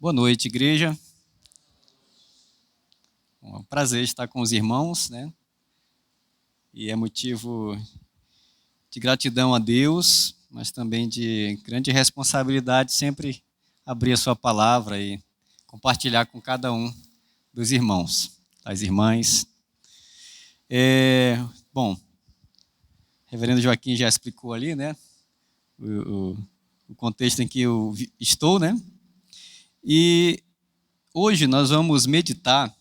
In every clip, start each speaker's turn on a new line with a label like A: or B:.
A: Boa noite, igreja. É um prazer estar com os irmãos, né? E é motivo de gratidão a Deus, mas também de grande responsabilidade sempre abrir a sua palavra e compartilhar com cada um dos irmãos, das irmãs. Bom, o reverendo Joaquim já explicou ali, né? O contexto em que eu estou, né? E hoje nós vamos meditar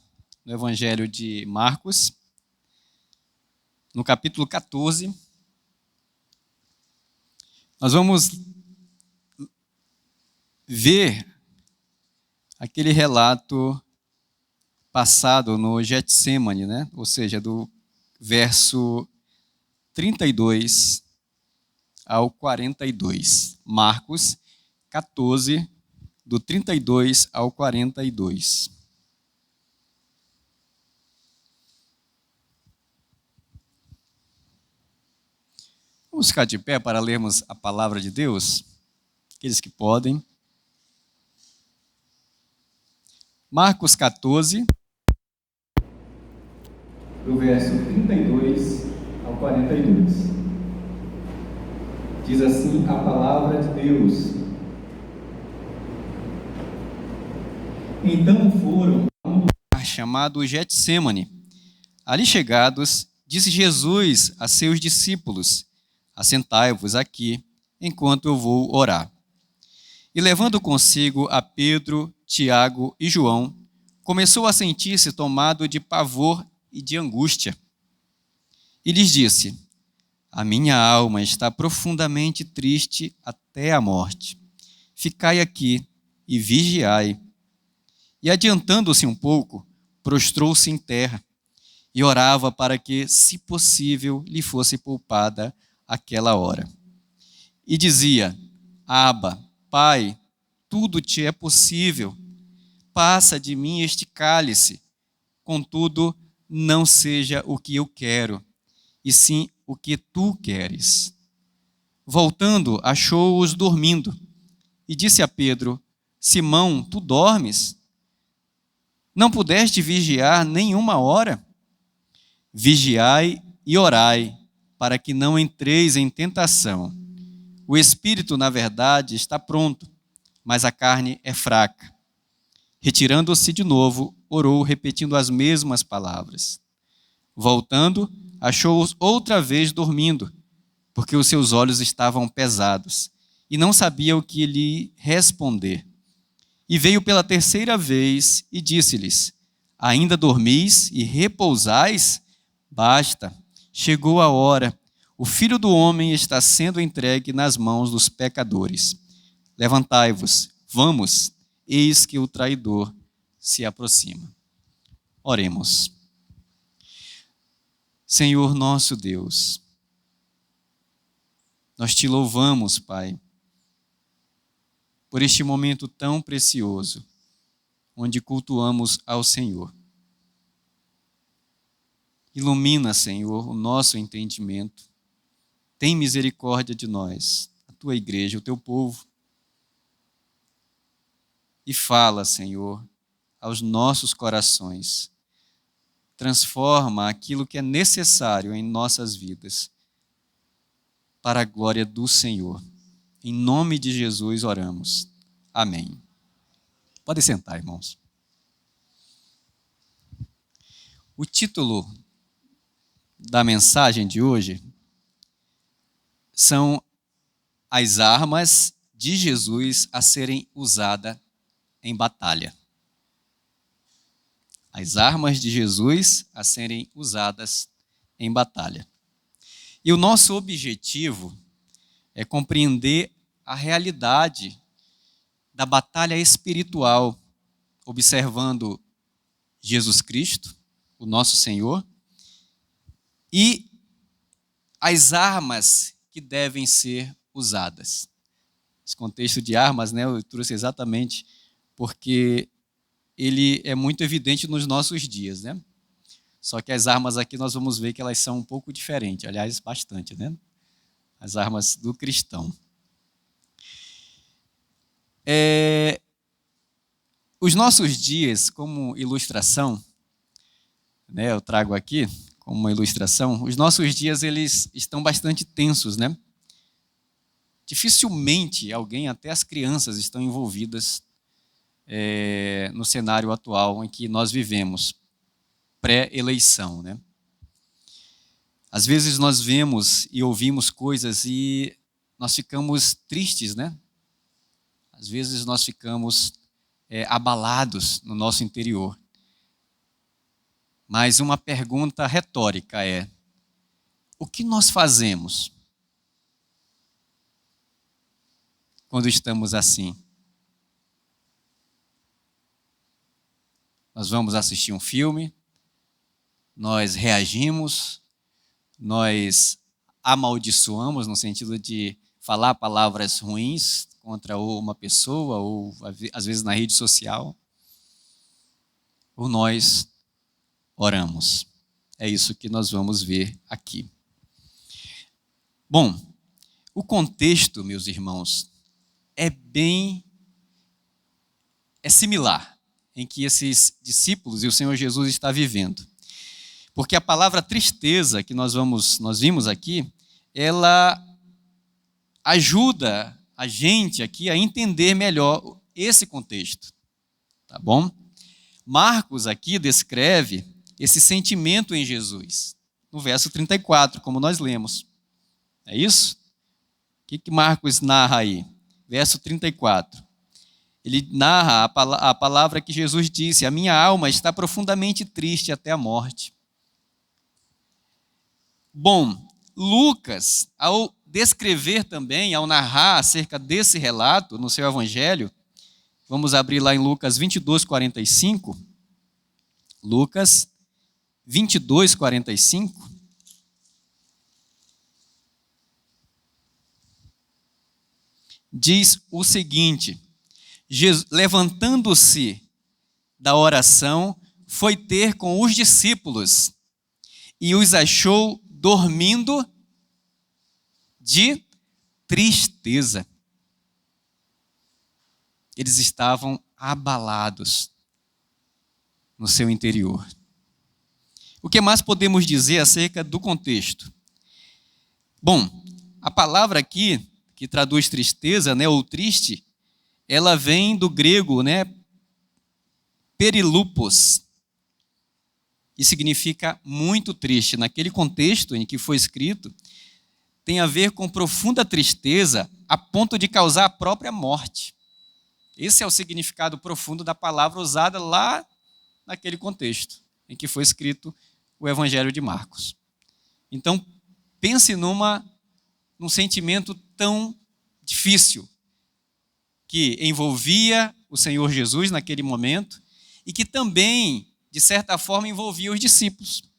A: no Evangelho de Marcos, no capítulo 14. Nós vamos ver aquele relato passado no Getsemane, né? Ou seja, do verso 32 ao 42. Marcos 14, do 32 ao 42. Vamos ficar de pé para lermos a palavra de Deus? Aqueles que podem. Marcos 14, do verso 32 ao 42. Diz assim a palavra de Deus: Então foram a um lugar chamado Getsemane. Ali chegados, disse Jesus a seus discípulos: Assentai-vos aqui, enquanto eu vou orar. E levando consigo a Pedro, Tiago e João, começou a sentir-se tomado de pavor e de angústia. E lhes disse: A minha alma está profundamente triste até a morte. Ficai aqui e vigiai. E adiantando-se um pouco, prostrou-se em terra e orava para que, se possível, lhe fosse poupada aquela hora. E dizia: Abba, Pai, tudo te é possível. Passa de mim este cálice. Contudo, não seja o que eu quero, e sim o que tu queres. Voltando, achou-os dormindo, e disse a Pedro: Simão, tu dormes? Não pudeste vigiar nem uma hora? Vigiai e orai, para que não entreis em tentação. O espírito, na verdade, está pronto, mas a carne é fraca. Retirando-se de novo, orou, repetindo as mesmas palavras. Voltando, achou-os outra vez dormindo, porque os seus olhos estavam pesados, e não sabia o que lhe responder. E veio pela terceira vez e disse-lhes: Ainda dormis e repousais? Basta, chegou a hora. O Filho do Homem está sendo entregue nas mãos dos pecadores. Levantai-vos, vamos, eis que o traidor se aproxima. Oremos. Senhor nosso Deus, nós te louvamos, Pai, por este momento tão precioso, onde cultuamos ao Senhor. Ilumina, Senhor, o nosso entendimento. Tem misericórdia de nós, a tua igreja, o teu povo. E fala, Senhor, aos nossos corações. Transforma aquilo que é necessário em nossas vidas, para a glória do Senhor. Em nome de Jesus oramos. Amém. Pode sentar, irmãos. O título da mensagem de hoje são as armas de Jesus a serem usadas em batalha. As armas de Jesus a serem usadas em batalha. E o nosso objetivo é compreender a realidade da batalha espiritual, observando Jesus Cristo, o nosso Senhor, e as armas que devem ser usadas. Esse contexto de armas, né, eu trouxe exatamente porque ele é muito evidente nos nossos dias, né? Só que as armas aqui nós vamos ver que elas são um pouco diferentes, aliás, bastante, né? As armas do cristão. Os nossos dias, como ilustração, né, eu trago aqui como uma ilustração, os nossos dias eles estão bastante tensos, né? Dificilmente alguém, até as crianças, estão envolvidas no cenário atual em que nós vivemos, pré-eleição, né? Às vezes nós vemos e ouvimos coisas e nós ficamos tristes, né? Às vezes nós ficamos abalados no nosso interior. Mas uma pergunta retórica é: o que nós fazemos quando estamos assim? Nós vamos assistir um filme, nós reagimos, nós amaldiçoamos no sentido de falar palavras ruins contra uma pessoa, ou às vezes na rede social, ou nós oramos. É isso que nós vamos ver aqui. Bom, o contexto, meus irmãos, é similar em que esses discípulos e o Senhor Jesus está vivendo. Porque a palavra tristeza que nós vimos aqui, ela ajuda a gente aqui a entender melhor esse contexto, tá bom? Marcos aqui descreve esse sentimento em Jesus, no verso 34, como nós lemos. É isso? O que Marcos narra aí? Verso 34. Ele narra a palavra que Jesus disse: a minha alma está profundamente triste até a morte. Bom, Lucas, ao descrever também, ao narrar acerca desse relato no seu evangelho, vamos abrir lá em Lucas 22, 45. Lucas 22, 45. Diz o seguinte: levantando-se da oração, foi ter com os discípulos e os achou dormindo de tristeza. Eles estavam abalados no seu interior. O que mais podemos dizer acerca do contexto? Bom, a palavra aqui, que traduz tristeza, né, ou triste, ela vem do grego, né, perilupos, e significa muito triste. Naquele contexto em que foi escrito, tem a ver com profunda tristeza a ponto de causar a própria morte. Esse é o significado profundo da palavra usada lá naquele contexto em que foi escrito o Evangelho de Marcos. Então, pense num sentimento tão difícil que envolvia o Senhor Jesus naquele momento e que também, de certa forma, envolvia os discípulos.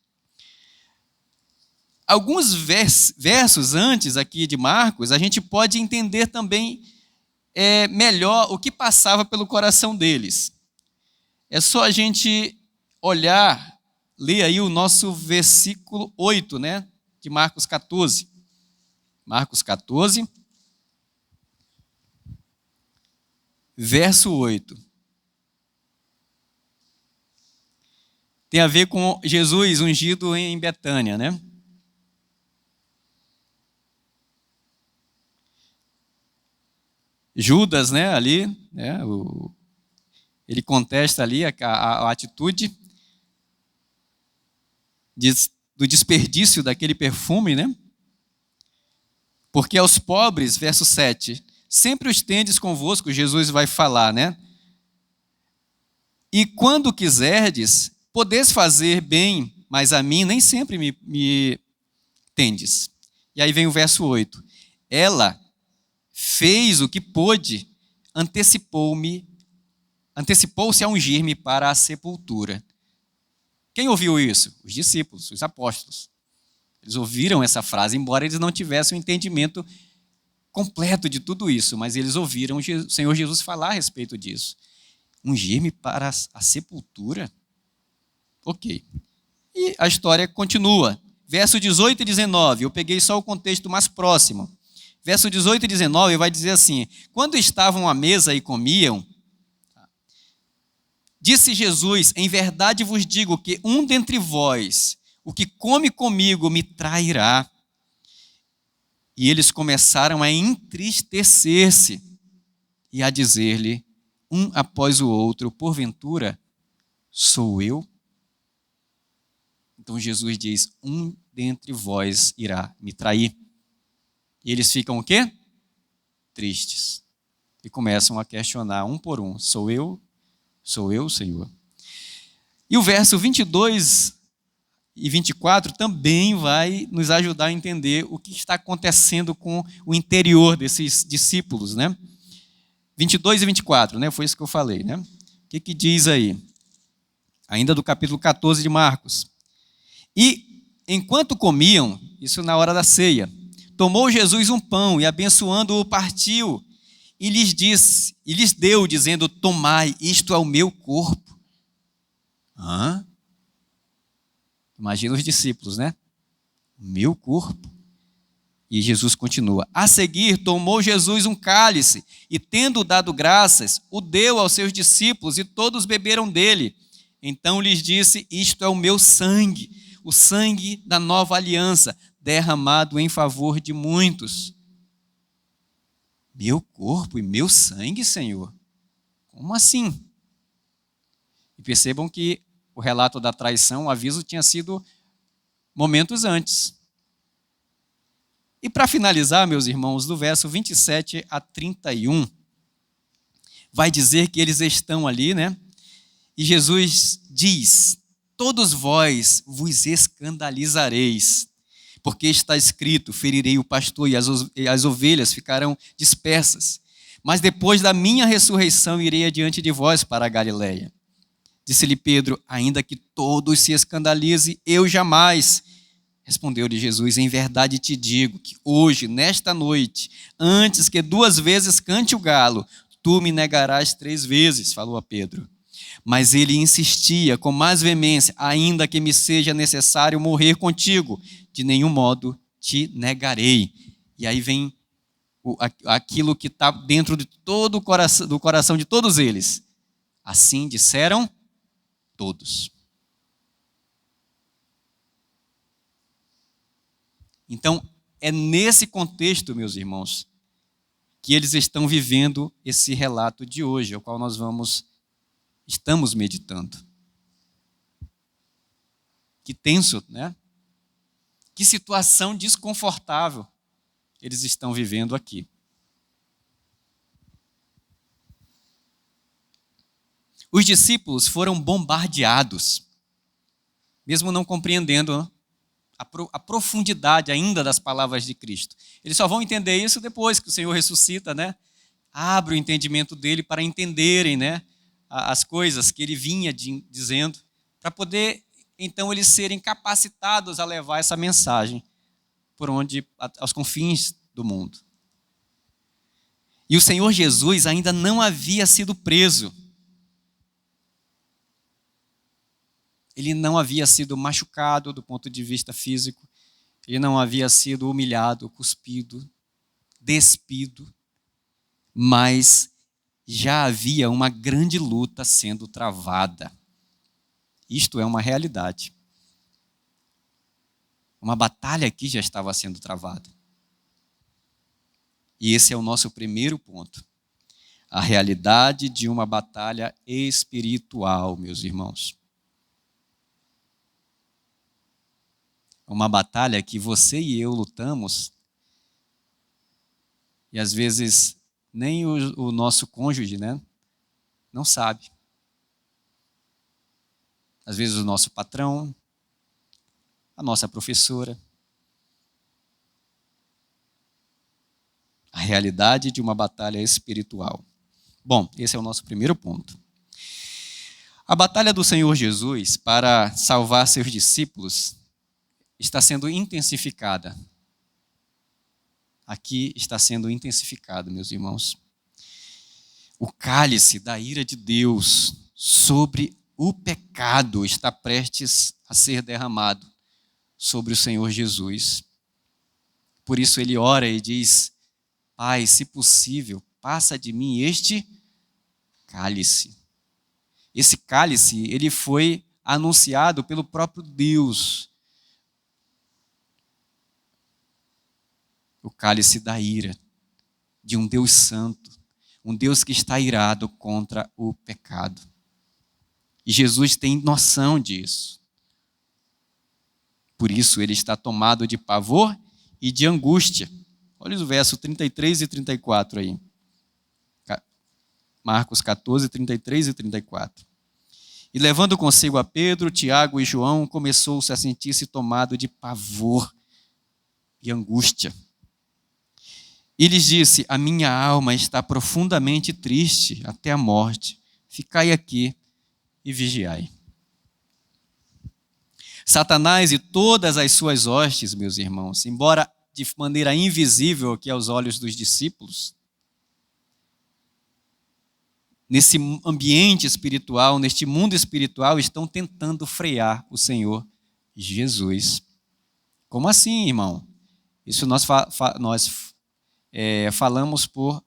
A: Alguns versos antes aqui de Marcos, a gente pode entender também melhor o que passava pelo coração deles. É só a gente olhar, ler aí o nosso versículo 8, né, de Marcos 14. Marcos 14, verso 8. Tem a ver com Jesus ungido em Betânia, né? Judas, né, ali, né, ele contesta ali a atitude do desperdício daquele perfume, né? Porque aos pobres, verso 7, sempre os tendes convosco, Jesus vai falar, né? E quando quiserdes, podeis fazer bem, mas a mim nem sempre me tendes. E aí vem o verso 8. Ela fez o que pôde, antecipou-se a ungir-me para a sepultura. Quem ouviu isso? Os discípulos, os apóstolos. Eles ouviram essa frase, embora eles não tivessem o entendimento completo de tudo isso, mas eles ouviram o Senhor Jesus falar a respeito disso. Ungir-me para a sepultura? Ok. E a história continua. Verso 18 e 19, eu peguei só o contexto mais próximo. Verso 18 e 19 vai dizer assim: quando estavam à mesa e comiam, Disse Jesus: em verdade vos digo que um dentre vós, o que come comigo, me trairá. E eles começaram a entristecer-se e a dizer-lhe, um após o outro: porventura, sou eu? Então Jesus diz: um dentre vós irá me trair. E eles ficam o quê? Tristes. E começam a questionar um por um: sou eu? Sou eu, Senhor? E o verso 22 e 24 também vai nos ajudar a entender o que está acontecendo com o interior desses discípulos, né? 22 e 24, né? Foi isso que eu falei, né? O que diz aí? Ainda do capítulo 14 de Marcos. E enquanto comiam, isso na hora da ceia, tomou Jesus um pão e, abençoando-o, partiu e lhes deu, dizendo: tomai, isto é o meu corpo. Hã? Imagina os discípulos, né? Meu corpo. E Jesus continua. A seguir, tomou Jesus um cálice e, tendo dado graças, o deu aos seus discípulos e todos beberam dele. Então lhes disse: isto é o meu sangue, o sangue da nova aliança, derramado em favor de muitos. Meu corpo e meu sangue, Senhor? Como assim? E percebam que o relato da traição, o aviso tinha sido momentos antes. E para finalizar, meus irmãos, do verso 27 a 31, vai dizer que eles estão ali, né? E Jesus diz: todos vós vos escandalizareis, porque está escrito: ferirei o pastor e as ovelhas ficarão dispersas. Mas depois da minha ressurreição irei adiante de vós para a Galileia. Disse-lhe Pedro: ainda que todos se escandalizem, eu jamais. Respondeu-lhe Jesus: em verdade te digo que hoje, nesta noite, antes que 2 vezes cante o galo, tu me negarás 3 vezes, falou a Pedro. Mas ele insistia com mais veemência: ainda que me seja necessário morrer contigo, de nenhum modo te negarei. E aí vem aquilo que está dentro de todo do coração de todos eles. Assim disseram todos. Então, é nesse contexto, meus irmãos, que eles estão vivendo esse relato de hoje, ao qual nós estamos meditando. Que tenso, né? Que situação desconfortável eles estão vivendo aqui. Os discípulos foram bombardeados, mesmo não compreendendo a profundidade ainda das palavras de Cristo. Eles só vão entender isso depois que o Senhor ressuscita, né? Abre o entendimento dele para entenderem, né, as coisas que ele vinha dizendo, para poder, então, eles serem capacitados a levar essa mensagem por onde, aos confins do mundo. E o Senhor Jesus ainda não havia sido preso. Ele não havia sido machucado do ponto de vista físico. Ele não havia sido humilhado, cuspido, despido. Mas já havia uma grande luta sendo travada. Isto é uma realidade. Uma batalha aqui já estava sendo travada. E esse é o nosso primeiro ponto. A realidade de uma batalha espiritual, meus irmãos. Uma batalha que você e eu lutamos, e às vezes nem o nosso cônjuge, né, não sabe. Às vezes o nosso patrão, a nossa professora. A realidade de uma batalha espiritual. Bom, esse é o nosso primeiro ponto. A batalha do Senhor Jesus para salvar seus discípulos está sendo intensificada. Aqui está sendo intensificado, meus irmãos. O cálice da ira de Deus sobre o pecado está prestes a ser derramado sobre o Senhor Jesus. Por isso ele ora e diz: Pai, se possível, passa de mim este cálice. Esse cálice, ele foi anunciado pelo próprio Deus. O cálice da ira de um Deus santo, um Deus que está irado contra o pecado. E Jesus tem noção disso. Por isso ele está tomado de pavor e de angústia. Olha o verso 33 e 34 aí. Marcos 14, 33 e 34. E levando consigo a Pedro, Tiago e João, começou-se a sentir-se tomado de pavor e angústia. E lhes disse: a minha alma está profundamente triste até a morte. Ficai aqui e vigiai. Satanás e todas as suas hostes, meus irmãos, embora de maneira invisível aqui aos olhos dos discípulos, nesse ambiente espiritual, neste mundo espiritual, estão tentando frear o Senhor Jesus. Como assim, irmão? Isso nós falamos por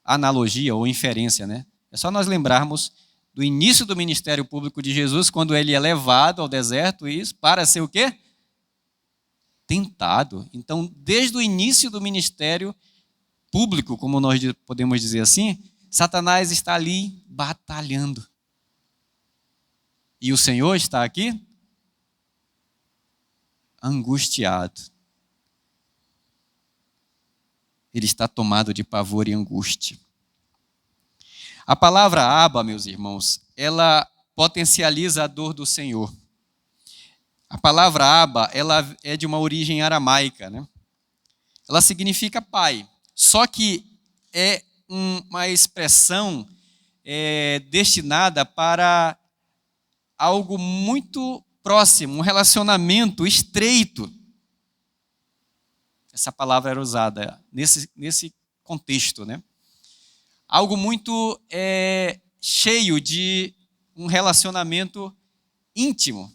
A: analogia ou inferência, né? É só nós lembrarmos do início do ministério público de Jesus, quando ele é levado ao deserto para ser o quê? Tentado. Então, desde o início do ministério público, como nós podemos dizer assim, Satanás está ali batalhando. E o Senhor está aqui angustiado. Ele está tomado de pavor e angústia. A palavra Abba, meus irmãos, ela potencializa a dor do Senhor. A palavra Abba, ela é de uma origem aramaica, né? Ela significa pai. Só que é uma expressão destinada para algo muito próximo, um relacionamento estreito. Essa palavra era usada nesse contexto, né? Algo muito cheio de um relacionamento íntimo.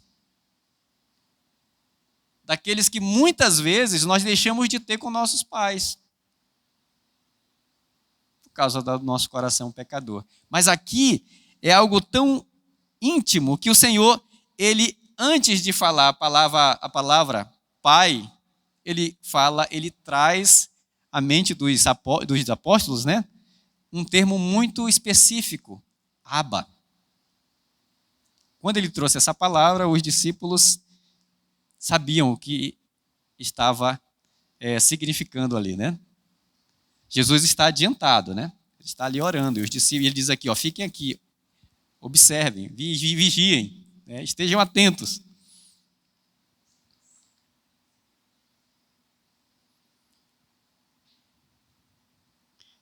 A: Daqueles que muitas vezes nós deixamos de ter com nossos pais. Por causa do nosso coração pecador. Mas aqui é algo tão íntimo que o Senhor, ele, antes de falar a palavra pai, ele traz à mente dos apóstolos, né? Um termo muito específico, Abba. Quando ele trouxe essa palavra, os discípulos sabiam o que estava significando ali, né? Jesus está adiantado, né? Ele está ali orando, e os discípulos, ele diz aqui, ó, fiquem aqui, observem, vigiem, né? Estejam atentos.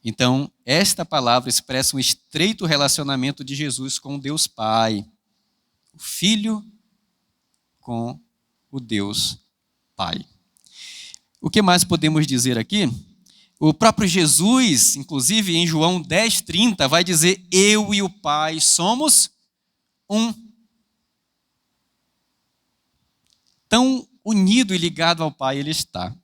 A: Então, esta palavra expressa um estreito relacionamento de Jesus com Deus Pai, o Filho com o Deus Pai. O que mais podemos dizer aqui? O próprio Jesus, inclusive em João 10:30, vai dizer: eu e o Pai somos um. Tão unido e ligado ao Pai ele está.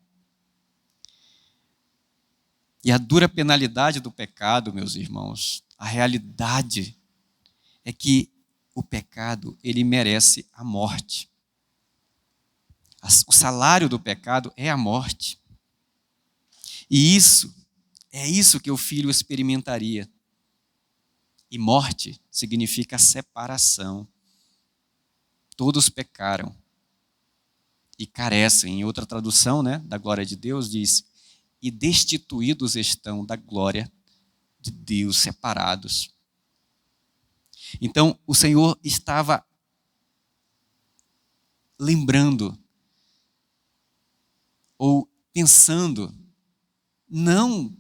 A: E a dura penalidade do pecado, meus irmãos, a realidade é que o pecado, ele merece a morte. O salário do pecado é a morte. E é isso que o Filho experimentaria. E morte significa separação. Todos pecaram e carecem. Em outra tradução, né, da glória de Deus, diz: e destituídos estão da glória de Deus, separados. Então, o Senhor estava lembrando, ou pensando, não,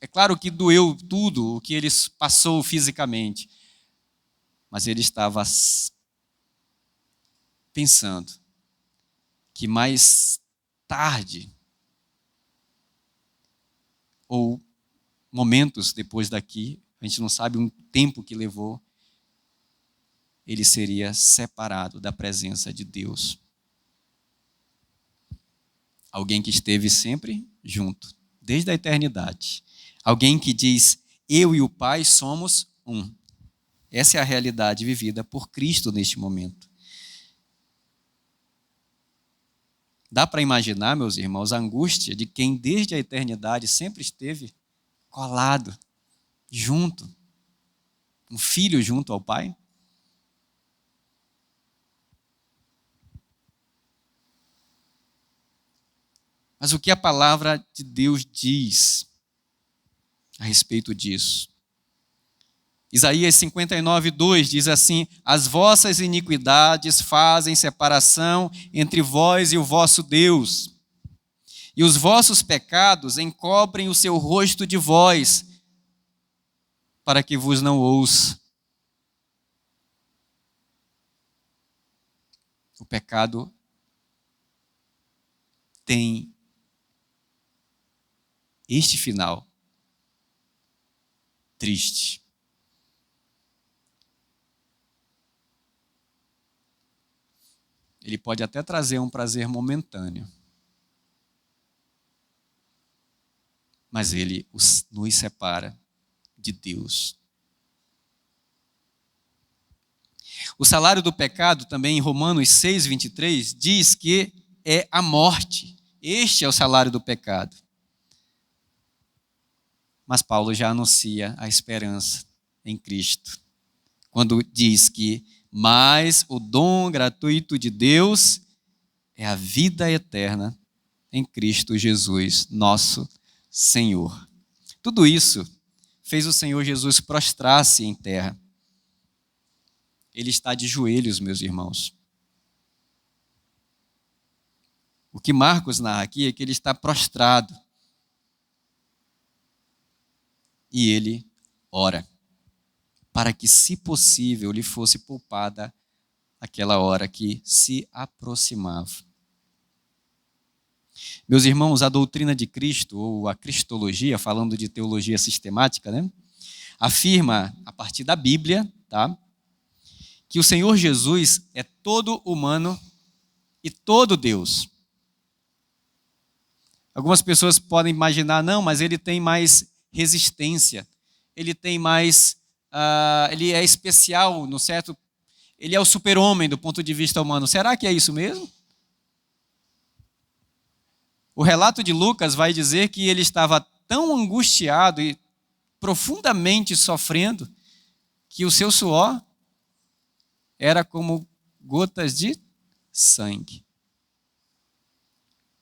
A: é claro que doeu tudo o que ele passou fisicamente, mas ele estava pensando que mais tarde, ou momentos depois daqui, a gente não sabe um tempo que levou, ele seria separado da presença de Deus. Alguém que esteve sempre junto, desde a eternidade. Alguém que diz: eu e o Pai somos um. Essa é a realidade vivida por Cristo neste momento. Dá para imaginar, meus irmãos, a angústia de quem desde a eternidade sempre esteve colado, junto, um filho junto ao Pai? Mas o que a palavra de Deus diz a respeito disso? Isaías 59:2 diz assim: as vossas iniquidades fazem separação entre vós e o vosso Deus, e os vossos pecados encobrem o seu rosto de vós, para que vos não ouça. O pecado tem este final triste. Ele pode até trazer um prazer momentâneo, mas ele nos separa de Deus. O salário do pecado, também em Romanos 6:23, diz que é a morte. Este é o salário do pecado. Mas Paulo já anuncia a esperança em Cristo, quando diz que mas o dom gratuito de Deus é a vida eterna em Cristo Jesus, nosso Senhor. Tudo isso fez o Senhor Jesus prostrar-se em terra. Ele está de joelhos, meus irmãos. O que Marcos narra aqui é que ele está prostrado. E ele ora, para que, se possível, lhe fosse poupada aquela hora que se aproximava. Meus irmãos, a doutrina de Cristo, ou a cristologia, falando de teologia sistemática, afirma, a partir da Bíblia, que o Senhor Jesus é todo humano e todo Deus. Algumas pessoas podem imaginar, não, mas ele tem mais resistência, ele tem mais, ele é especial, no certo? Ele é o super-homem do ponto de vista humano. Será que é isso mesmo? O relato de Lucas vai dizer que ele estava tão angustiado e profundamente sofrendo que o seu suor era como gotas de sangue.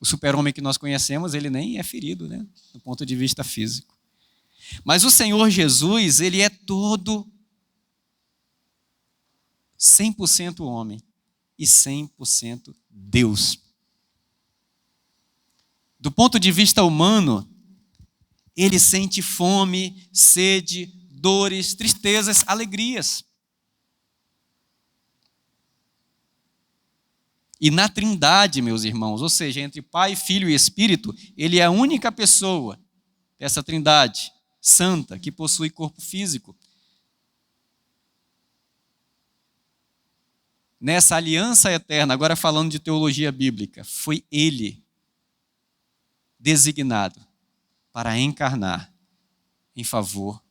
A: O super-homem que nós conhecemos, ele nem é ferido, do ponto de vista físico. Mas o Senhor Jesus, ele é todo 100% homem e 100% Deus. Do ponto de vista humano, ele sente fome, sede, dores, tristezas, alegrias. E na Trindade, meus irmãos, ou seja, entre Pai, Filho e Espírito, ele é a única pessoa dessa Trindade santa que possui corpo físico. Nessa aliança eterna, agora falando de teologia bíblica, foi ele designado para encarnar em favor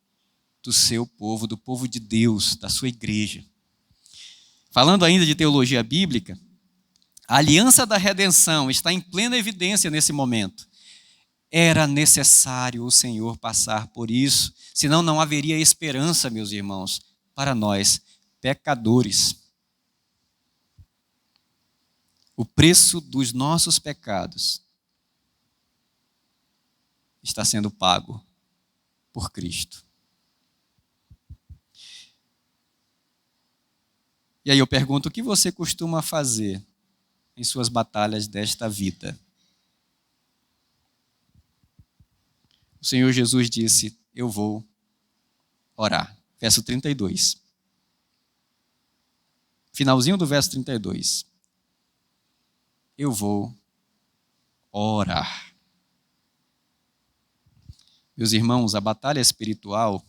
A: do seu povo, do povo de Deus, da sua igreja. Falando ainda de teologia bíblica, a aliança da redenção está em plena evidência nesse momento. Era necessário o Senhor passar por isso, senão não haveria esperança, meus irmãos, para nós, pecadores. O preço dos nossos pecados está sendo pago por Cristo. E aí eu pergunto, o que você costuma fazer em suas batalhas desta vida? O Senhor Jesus disse, eu vou orar. Verso 32. Finalzinho do verso 32. Eu vou orar. Meus irmãos, a batalha espiritual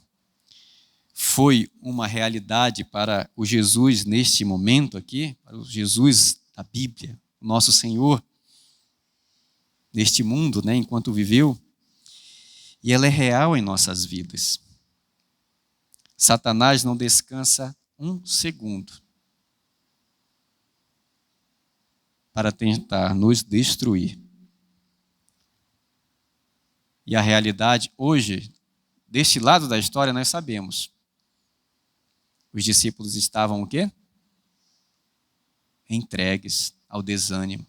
A: foi uma realidade para o Jesus neste momento aqui, para o Jesus da Bíblia, o nosso Senhor, neste mundo, enquanto viveu, e ela é real em nossas vidas. Satanás não descansa um segundo para tentar nos destruir. E a realidade hoje, deste lado da história, nós sabemos. Os discípulos estavam o quê? Entregues ao desânimo.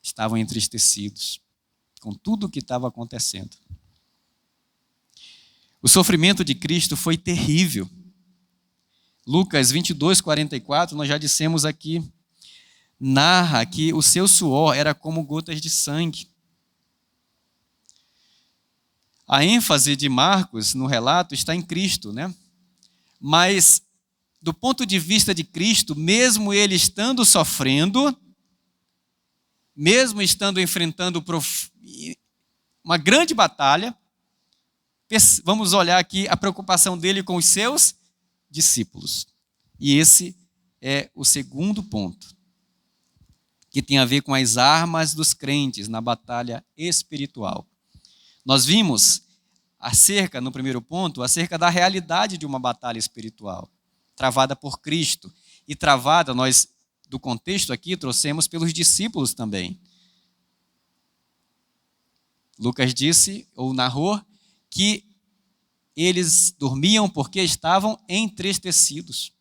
A: Estavam entristecidos com tudo o que estava acontecendo. O sofrimento de Cristo foi terrível. Lucas 22, 44, nós já dissemos aqui, narra que o seu suor era como gotas de sangue. A ênfase de Marcos no relato está em Cristo, né? Mas, do ponto de vista de Cristo, mesmo ele estando sofrendo, mesmo estando enfrentando uma grande batalha, vamos olhar aqui a preocupação dele com os seus discípulos. E esse é o segundo ponto, que tem a ver com as armas dos crentes na batalha espiritual. Nós vimos no primeiro ponto, acerca da realidade de uma batalha espiritual, travada por Cristo. E travada, nós, do contexto aqui, trouxemos pelos discípulos também. Lucas disse, ou narrou, que eles dormiam porque estavam entristecidos.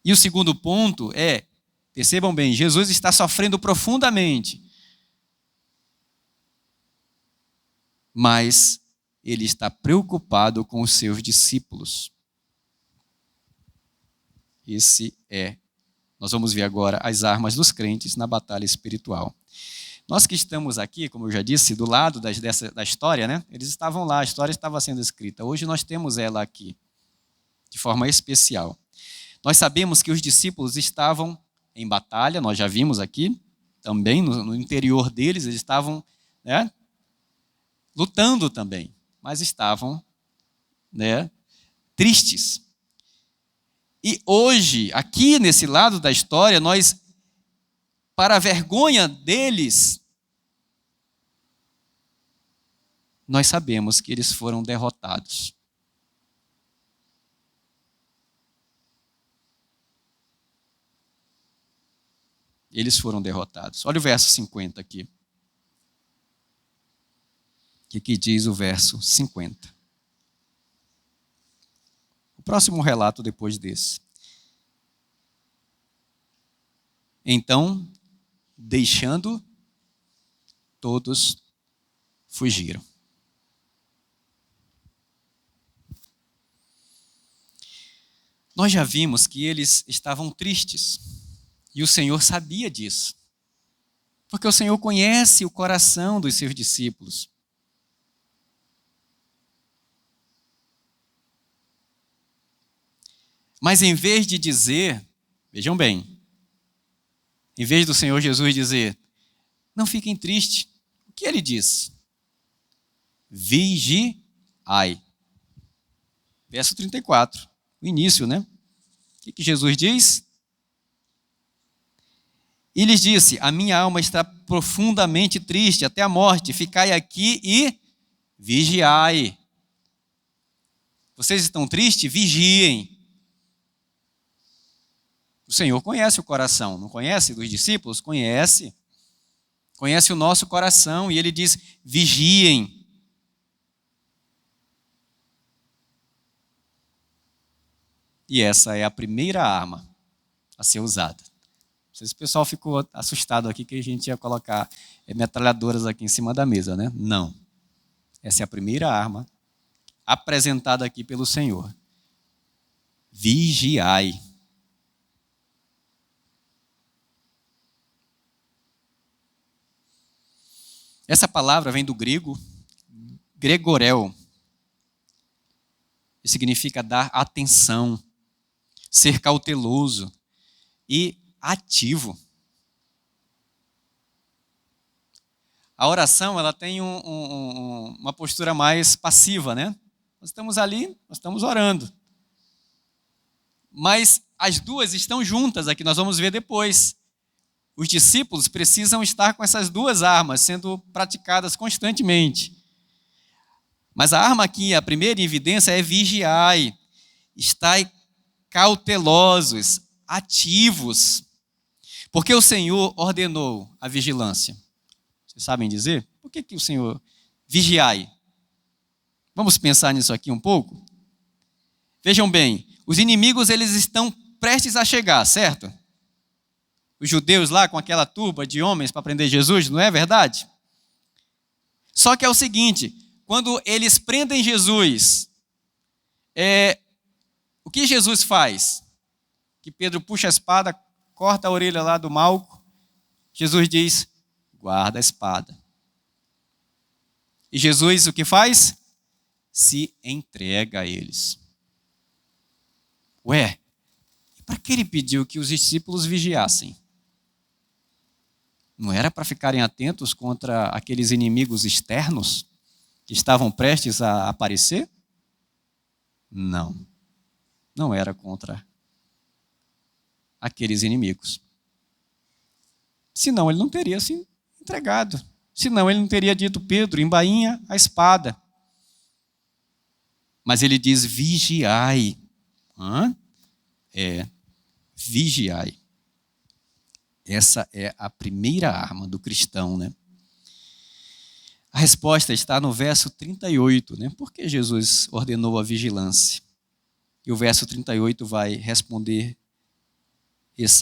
A: E o segundo ponto é, percebam bem, Jesus está sofrendo profundamente, mas ele está preocupado com os seus discípulos. Nós vamos ver agora as armas dos crentes na batalha espiritual. Nós que estamos aqui, como eu já disse, do lado da história, né? Eles estavam lá, a história estava sendo escrita. Hoje nós temos ela aqui, de forma especial. Nós sabemos que os discípulos estavam em batalha, nós já vimos aqui, também no interior deles, eles estavam, né, lutando também, mas estavam, né, tristes. E hoje, aqui nesse lado da história, nós, para a vergonha deles, nós sabemos que eles foram derrotados. Eles foram derrotados. Olha o verso 50 aqui. O que diz o verso 50? O próximo relato depois desse. Então, deixando, todos fugiram. Nós já vimos que eles estavam tristes. E o Senhor sabia disso. Porque o Senhor conhece o coração dos seus discípulos. Mas em vez de dizer, vejam bem, em vez do Senhor Jesus dizer, não fiquem tristes, o que ele disse? Vigiai. Verso 34, o início, né? O que Jesus diz? E lhes disse, a minha alma está profundamente triste até a morte, ficai aqui e vigiai. Vocês estão tristes? Vigiem. O Senhor conhece o coração, não conhece dos discípulos? Conhece. Conhece o nosso coração e ele diz, vigiem. E essa é a primeira arma a ser usada. Não sei se o pessoal ficou assustado aqui que a gente ia colocar metralhadoras aqui em cima da mesa, né? Não. Essa é a primeira arma apresentada aqui pelo Senhor. Vigiai. Essa palavra vem do grego, gregorel, que significa dar atenção, ser cauteloso e ativo. A oração ela tem uma postura mais passiva, né? Nós estamos ali, nós estamos orando. Mas as duas estão juntas aqui, nós vamos ver depois. os discípulos precisam estar com essas duas armas sendo praticadas constantemente. Mas a arma aqui, a primeira em evidência é vigiai. Estai cautelosos, ativos. Porque o Senhor ordenou a vigilância. Vocês sabem dizer? Por que o Senhor vigiai? Vamos pensar nisso aqui um pouco? Vejam bem, os inimigos eles estão prestes a chegar, certo? Os judeus lá com aquela turba de homens para prender Jesus, não é verdade? Só que é o seguinte, quando eles prendem Jesus, o que Jesus faz? Que Pedro puxa a espada, corta a orelha lá do Malco. Jesus diz, guarda a espada. E Jesus o que faz? Se entrega a eles. Ué, para que ele pediu que os discípulos vigiassem? Não era para ficarem atentos contra aqueles inimigos externos que estavam prestes a aparecer? Não. Não era contra aqueles inimigos. Senão ele não teria se entregado. Senão ele não teria dito, Pedro, embainha a espada. Mas ele diz, vigiai. Vigiai. Essa é a primeira arma do cristão, né? A resposta está no verso 38, né? Por que Jesus ordenou a vigilância? E o verso 38 vai responder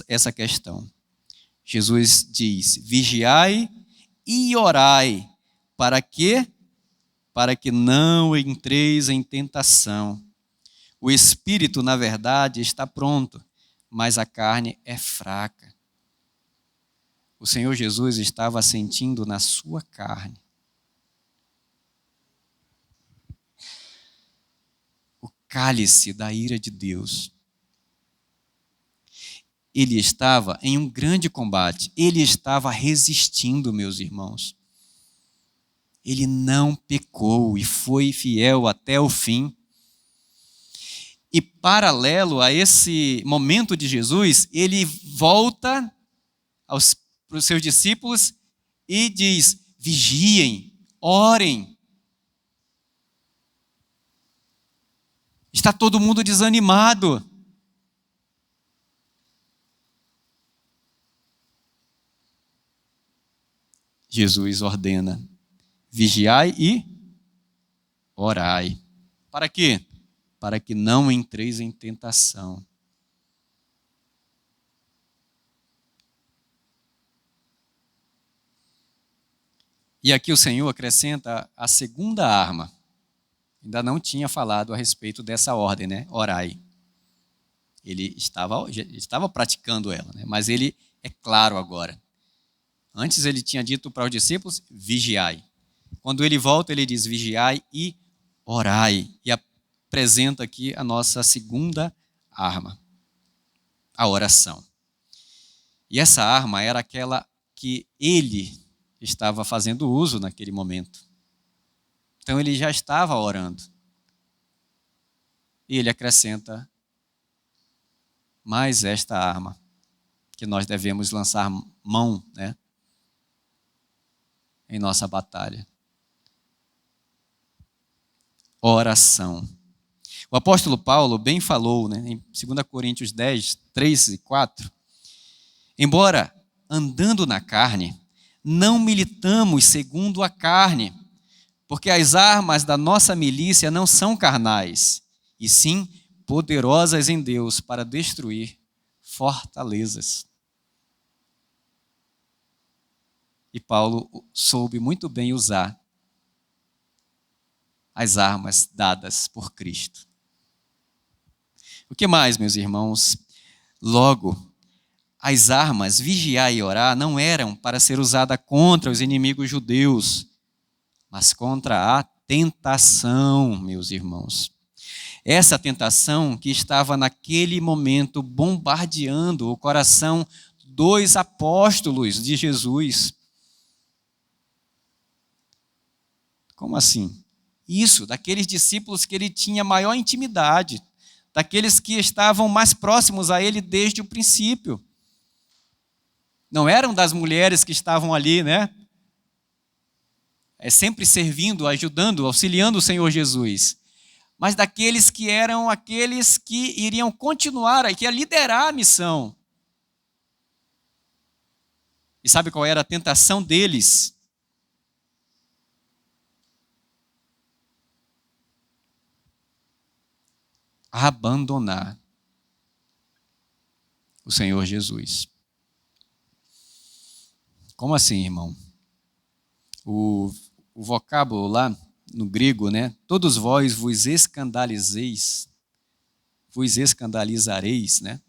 A: essa questão. Jesus diz, vigiai e orai. Para quê? Para que não entreis em tentação. O espírito, na verdade, está pronto, mas a carne é fraca. O Senhor Jesus estava sentindo na sua carne o cálice da ira de Deus. Ele estava em um grande combate. Ele estava resistindo, meus irmãos. Ele não pecou e foi fiel até o fim. E paralelo a esse momento de Jesus, ele volta para os seus discípulos e diz, vigiem, orem. Está todo mundo desanimado. Jesus ordena, vigiai e orai. Para quê? Para que não entreis em tentação. E aqui o Senhor acrescenta a segunda arma. Ainda não tinha falado a respeito dessa ordem, né? Orai. Ele estava praticando ela, né? Mas ele é claro agora. Antes ele tinha dito para os discípulos, vigiai. Quando ele volta, ele diz, vigiai e orai. E apresenta aqui a nossa segunda arma, a oração. E essa arma era aquela que ele estava fazendo uso naquele momento. Então ele já estava orando. E ele acrescenta mais esta arma, que nós devemos lançar mão, né, em nossa batalha. Oração. O apóstolo Paulo bem falou, né, em 2 Coríntios 10, 3 e 4, embora andando na carne, não militamos segundo a carne, porque as armas da nossa milícia não são carnais, e sim poderosas em Deus para destruir fortalezas. E Paulo soube muito bem usar as armas dadas por Cristo. O que mais, meus irmãos? Logo, as armas vigiar e orar não eram para ser usada contra os inimigos judeus, mas contra a tentação, meus irmãos. Essa tentação que estava naquele momento bombardeando o coração dos apóstolos de Jesus. Como assim? Isso, daqueles discípulos que ele tinha maior intimidade, daqueles que estavam mais próximos a ele desde o princípio. Não eram das mulheres que estavam ali, né? Sempre servindo, ajudando, auxiliando o Senhor Jesus. Mas daqueles que eram aqueles que iriam continuar, que ia liderar a missão. E sabe qual era a tentação deles? Abandonar o Senhor Jesus. Como assim, irmão? O vocábulo lá no grego, né? Todos vós vos escandalizareis, né?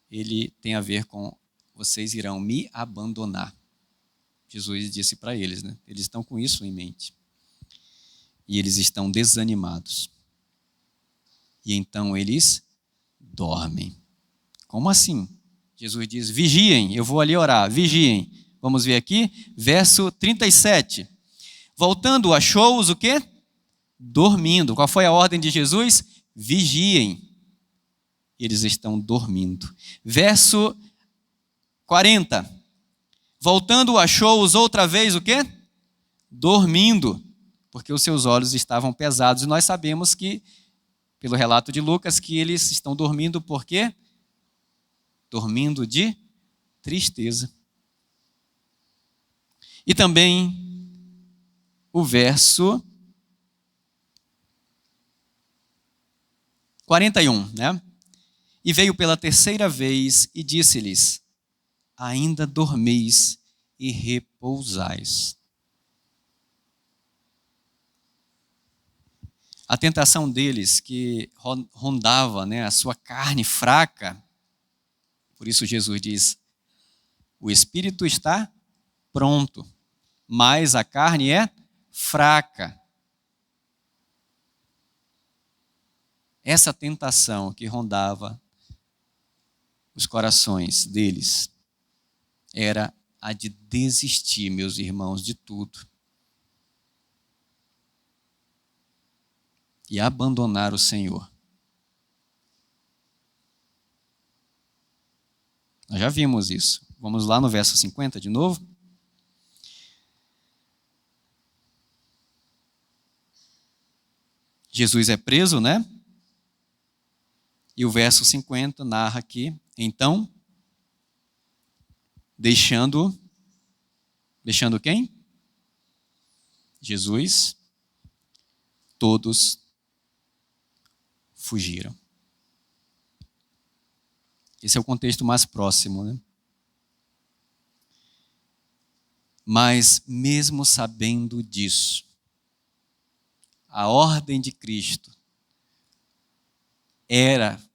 A: Ele tem a ver com vocês irão me abandonar. Jesus disse para eles, né? Eles estão com isso em mente. E eles estão desanimados. E então eles dormem. Como assim? Jesus diz, vigiem, eu vou ali orar, vigiem. Vamos ver aqui, verso 37. Voltando, achou-os o quê? Dormindo. Qual foi a ordem de Jesus? Vigiem. Eles estão dormindo. Verso 40. Voltando, achou-os outra vez o quê? Dormindo, porque os seus olhos estavam pesados. E nós sabemos que, pelo relato de Lucas, que eles estão dormindo por quê? Dormindo de tristeza. E também o verso 41, né? E veio pela terceira vez e disse-lhes, ainda dormeis e repousais. A tentação deles que rondava, né, a sua carne fraca, por isso Jesus diz, o espírito está pronto, mas a carne é fraca. Essa tentação que rondava os corações deles era a de desistir, meus irmãos, de tudo. E abandonar o Senhor. Nós já vimos isso. Vamos lá no verso 50 de novo. Jesus é preso, né? E o verso 50 narra aqui, então, deixando quem? Jesus, todos fugiram. Esse é o contexto mais próximo, né? Mas mesmo sabendo disso, a ordem de Cristo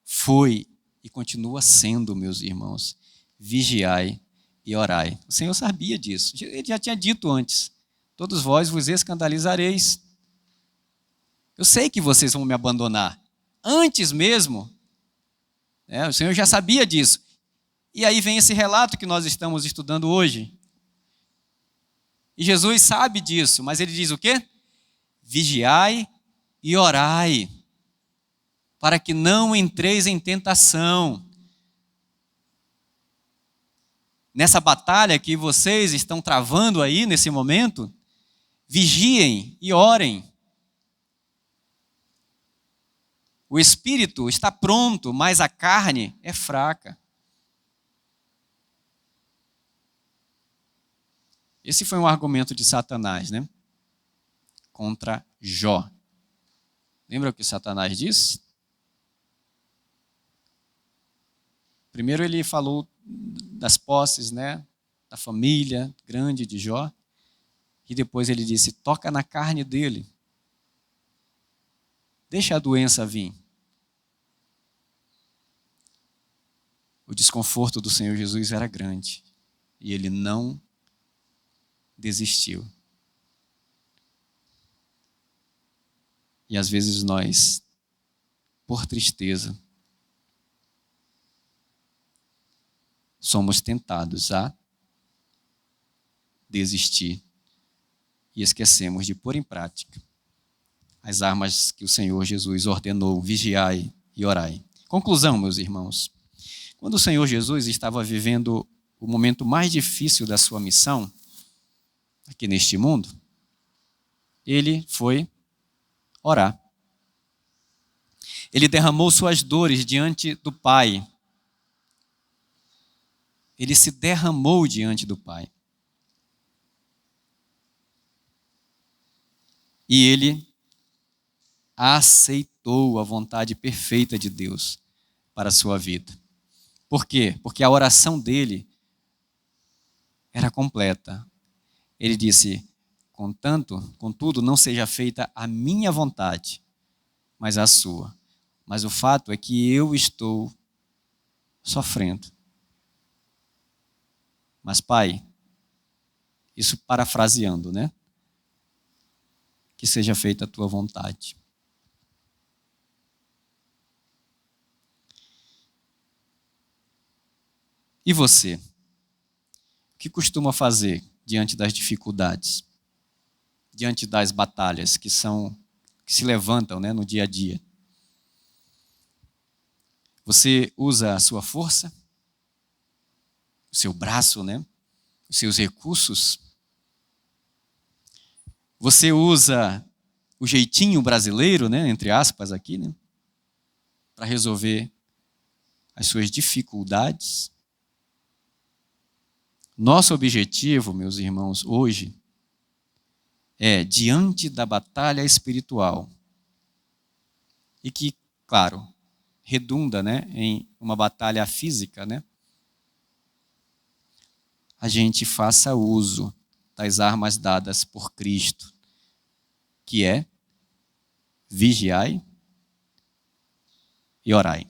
A: foi e continua sendo, meus irmãos, vigiai e orai. O Senhor sabia disso. Ele já tinha dito antes, todos vós vos escandalizareis. Eu sei que vocês vão me abandonar. Antes mesmo, o Senhor já sabia disso. E aí vem esse relato que nós estamos estudando hoje. E Jesus sabe disso, mas ele diz o quê? Vigiai e orai, para que não entreis em tentação. Nessa batalha que vocês estão travando aí nesse momento, vigiem e orem. O espírito está pronto, mas a carne é fraca. Esse foi um argumento de Satanás, né? Contra Jó. Lembra o que Satanás disse? Primeiro ele falou das posses, né? Da família grande de Jó. E depois ele disse, toca na carne dele. Deixa a doença vir. O desconforto do Senhor Jesus era grande. E ele não desistiu. E às vezes nós, por tristeza, somos tentados a desistir e esquecemos de pôr em prática as armas que o Senhor Jesus ordenou, vigiai e orai. Conclusão, meus irmãos. Quando o Senhor Jesus estava vivendo o momento mais difícil da sua missão, aqui neste mundo, ele foi orar. Ele derramou suas dores diante do Pai. Ele se derramou diante do Pai. E ele aceitou a vontade perfeita de Deus para a sua vida. Por quê? Porque a oração dele era completa. Ele disse: contudo, não seja feita a minha vontade, mas a sua. Mas o fato é que eu estou sofrendo. Mas, Pai, isso parafraseando, né? Que seja feita a tua vontade. E você? O que costuma fazer diante das dificuldades? Diante das batalhas que se levantam, né, no dia a dia? Você usa a sua força? O seu braço, né? Os seus recursos? Você usa o jeitinho brasileiro, né, entre aspas aqui, né, para resolver as suas dificuldades? Nosso objetivo, meus irmãos, hoje é, diante da batalha espiritual, e que, claro, redunda, né, em uma batalha física, né, a gente faça uso das armas dadas por Cristo, que é vigiai e orai.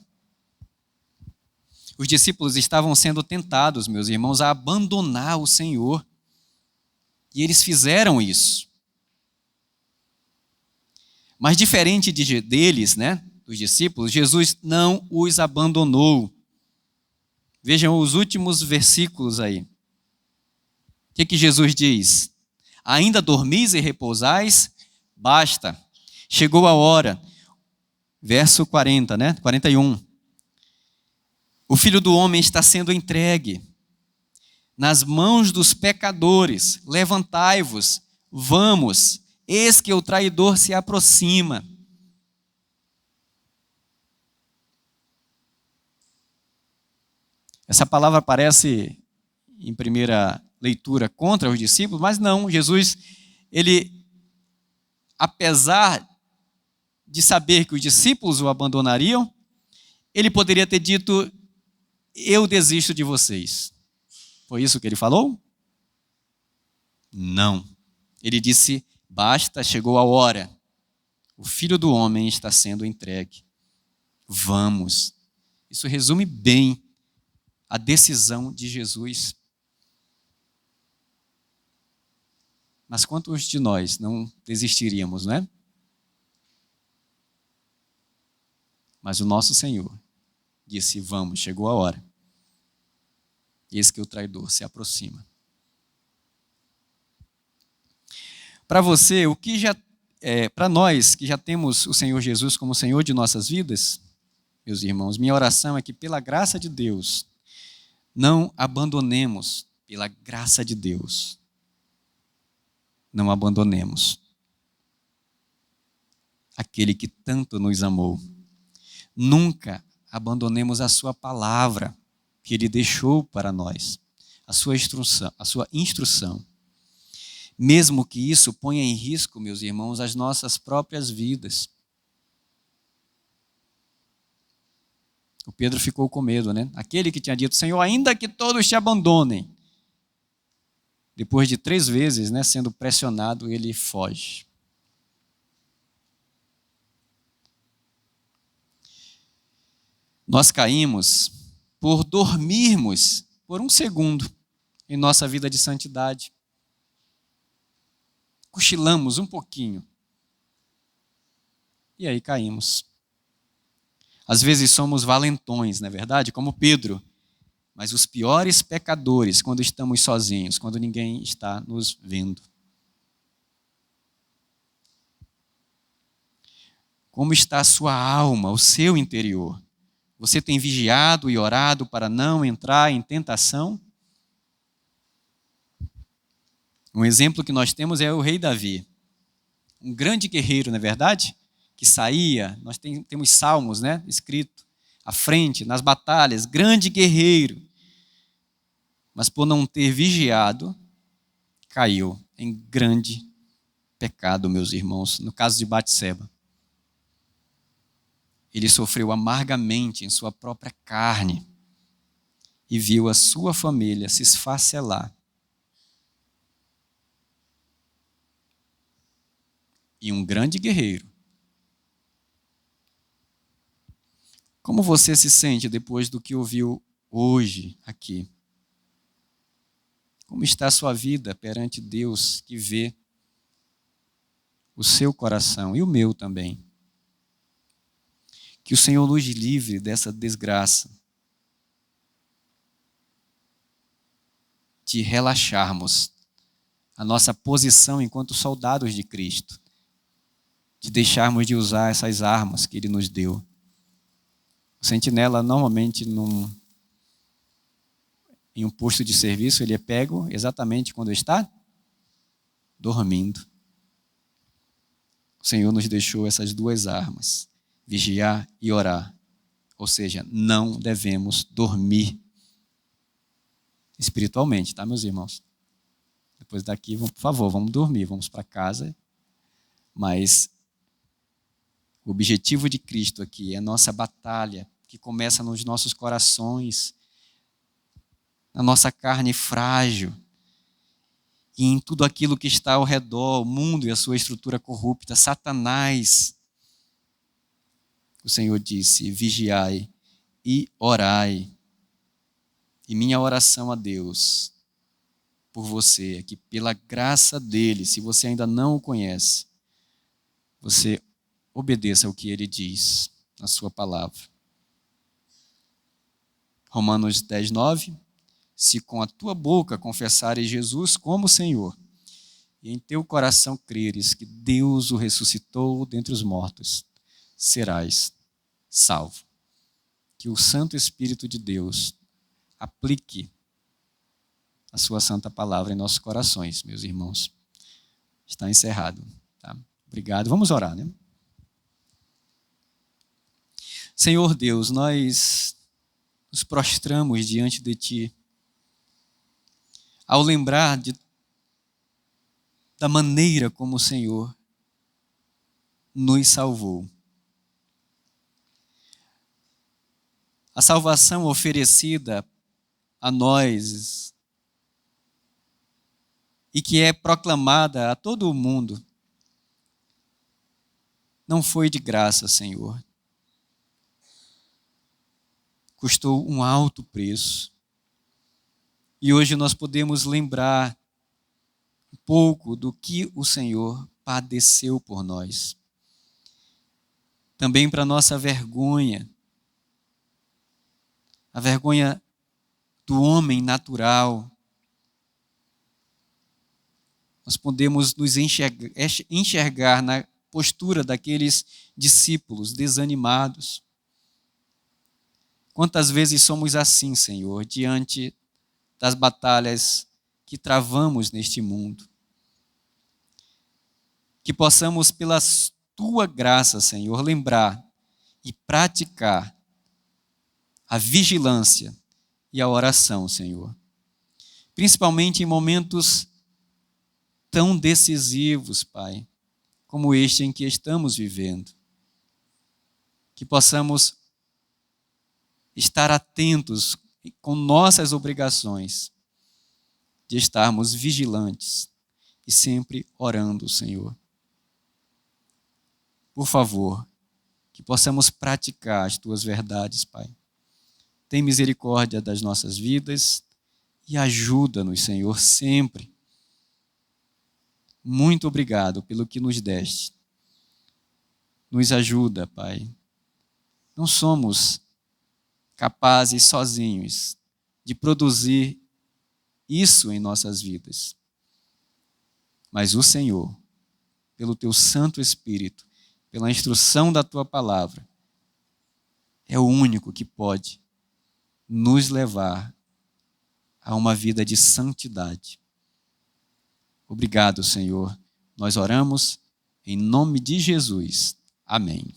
A: Os discípulos estavam sendo tentados, meus irmãos, a abandonar o Senhor. E eles fizeram isso. Mas diferente deles, né, dos discípulos, Jesus não os abandonou. Vejam os últimos versículos aí. O que Jesus diz? Ainda dormis e repousais? Basta. Chegou a hora. Verso 40, né? 41. O Filho do Homem está sendo entregue nas mãos dos pecadores. Levantai-vos, vamos, eis que o traidor se aproxima. Essa palavra aparece em primeira leitura contra os discípulos, mas não, Jesus, ele, apesar de saber que os discípulos o abandonariam, ele poderia ter dito: eu desisto de vocês. Foi isso que ele falou? Não. Ele disse: basta, chegou a hora. O Filho do Homem está sendo entregue. Vamos. Isso resume bem a decisão de Jesus. Mas quantos de nós não desistiríamos, não é? Mas o nosso Senhor disse: vamos, chegou a hora. Eis que o traidor se aproxima. Para você, para nós que já temos o Senhor Jesus como Senhor de nossas vidas, meus irmãos, minha oração é que, pela graça de Deus, não abandonemos, pela graça de Deus, não abandonemos aquele que tanto nos amou. Nunca abandonemos a sua palavra que ele deixou para nós, a sua instrução. Mesmo que isso ponha em risco, meus irmãos, as nossas próprias vidas. O Pedro ficou com medo, né? Aquele que tinha dito: Senhor, ainda que todos te abandonem. Depois de 3 vezes, né, sendo pressionado, ele foge. Nós caímos por dormirmos por 1 segundo em nossa vida de santidade. Cochilamos um pouquinho. E aí caímos. Às vezes somos valentões, não é verdade? Como Pedro. Mas os piores pecadores quando estamos sozinhos, quando ninguém está nos vendo. Como está a sua alma, o seu interior? Você tem vigiado e orado para não entrar em tentação? Um exemplo que nós temos é o rei Davi, um grande guerreiro, não é verdade? Que saía, nós temos salmos, né, escrito à frente, nas batalhas, grande guerreiro. Mas por não ter vigiado, caiu em grande pecado, meus irmãos, no caso de Batseba. Ele sofreu amargamente em sua própria carne e viu a sua família se esfacelar. E um grande guerreiro. Como você se sente depois do que ouviu hoje aqui? Como está a sua vida perante Deus que vê o seu coração e o meu também? Que o Senhor nos livre dessa desgraça, de relaxarmos a nossa posição enquanto soldados de Cristo, de deixarmos de usar essas armas que Ele nos deu. O sentinela, normalmente, em um posto de serviço, ele é pego exatamente quando está dormindo. O Senhor nos deixou essas duas armas, vigiar e orar. Ou seja, não devemos dormir espiritualmente, tá, meus irmãos? Depois daqui, por favor, vamos dormir, vamos para casa. Mas o objetivo de Cristo aqui é a nossa batalha, que começa nos nossos corações, na nossa carne frágil, e em tudo aquilo que está ao redor, o mundo e a sua estrutura corrupta, Satanás. O Senhor disse: vigiai e orai. E minha oração a Deus por você é que, pela graça dele, se você ainda não o conhece, você obedeça ao que ele diz na sua palavra. Romanos 10, 9. Se com a tua boca confessares Jesus como Senhor, e em teu coração creres que Deus o ressuscitou dentre os mortos, serás salvo. Que o Santo Espírito de Deus aplique a sua santa palavra em nossos corações, meus irmãos. Está encerrado. Tá? Obrigado. Vamos orar, né? Senhor Deus, nós nos prostramos diante de Ti, ao lembrar da maneira como o Senhor nos salvou. A salvação oferecida a nós e que é proclamada a todo o mundo não foi de graça, Senhor. Custou um alto preço. E hoje nós podemos lembrar um pouco do que o Senhor padeceu por nós. Também para nossa vergonha, a vergonha do homem natural. Nós podemos nos enxergar na postura daqueles discípulos desanimados. Quantas vezes somos assim, Senhor, diante das batalhas que travamos neste mundo. Que possamos, pela Tua graça, Senhor, lembrar e praticar a vigilância e a oração, Senhor. Principalmente em momentos tão decisivos, Pai, como este em que estamos vivendo. Que possamos estar atentos com nossas obrigações de estarmos vigilantes e sempre orando, Senhor. Por favor, que possamos praticar as Tuas verdades, Pai. Tem misericórdia das nossas vidas e ajuda-nos, Senhor, sempre. Muito obrigado pelo que nos deste. Nos ajuda, Pai. Não somos capazes sozinhos de produzir isso em nossas vidas. Mas o Senhor, pelo Teu Santo Espírito, pela instrução da Tua palavra, é o único que pode nos levar a uma vida de santidade. Obrigado, Senhor. Nós oramos em nome de Jesus. Amém.